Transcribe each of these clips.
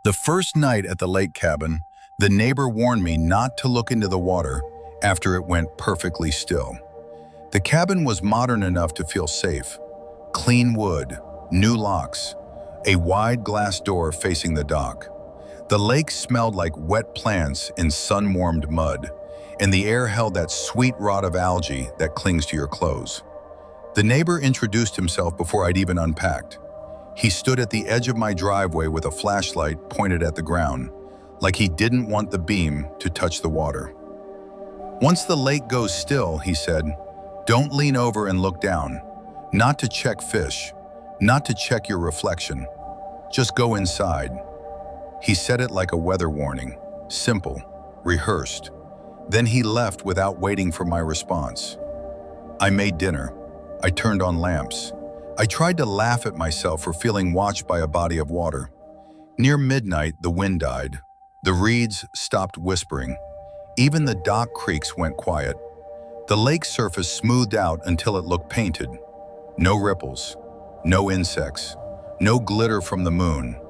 The first night at the lake cabin, the neighbor warned me not to look into the water after it went perfectly still. The cabin was modern enough to feel safe. Clean wood, new locks, a wide glass door facing the dock. The lake smelled like wet plants in sun-warmed mud, and the air held that sweet rot of algae that clings to your clothes. The neighbor introduced himself before I'd even unpacked. He stood at the edge of my driveway with a flashlight pointed at the ground, like he didn't want the beam to touch the water. "Once the lake goes still," he said, "don't lean over and look down. Not to check fish, not to check your reflection. Just go inside." He said it like a weather warning, simple, rehearsed. Then he left without waiting for my response. I made dinner. I turned on lamps. I tried to laugh at myself for feeling watched by a body of water. Near midnight, the wind died. The reeds stopped whispering. Even the dock creaks went quiet. The lake surface smoothed out until it looked painted. No ripples, no insects, no glitter from the moon.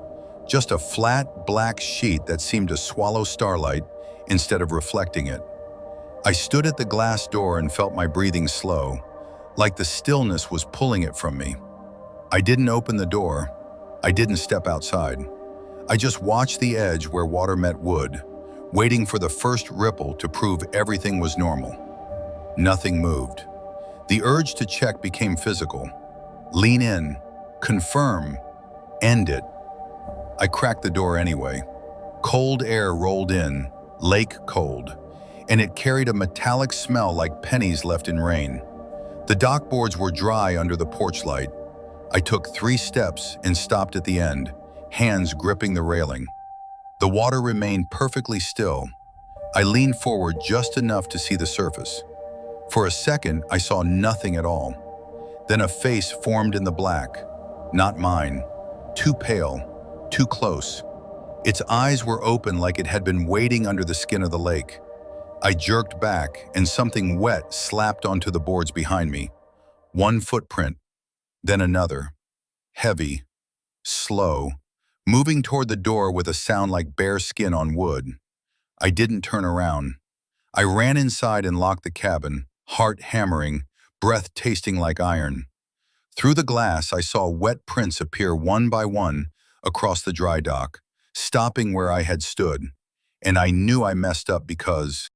Just a flat, black sheet that seemed to swallow starlight instead of reflecting it. I stood at the glass door and felt my breathing slow, like the stillness was pulling it from me. I didn't open the door. I didn't step outside. I just watched the edge where water met wood, waiting for the first ripple to prove everything was normal. Nothing moved. The urge to check became physical. Lean in, confirm, end it. I cracked the door anyway. Cold air rolled in, lake cold, and it carried a metallic smell like pennies left in rain. The dock boards were dry under the porch light. I took 3 steps and stopped at the end, hands gripping the railing. The water remained perfectly still. I leaned forward just enough to see the surface. For a second, I saw nothing at all. Then a face formed in the black. Not mine. Too pale, too close. Its eyes were open like it had been waiting under the skin of the lake. I jerked back, and something wet slapped onto the boards behind me. One footprint, then another. Heavy, slow, moving toward the door with a sound like bare skin on wood. I didn't turn around. I ran inside and locked the cabin, heart hammering, breath tasting like iron. Through the glass, I saw wet prints appear one by one across the dry dock, stopping where I had stood. And I knew I messed up because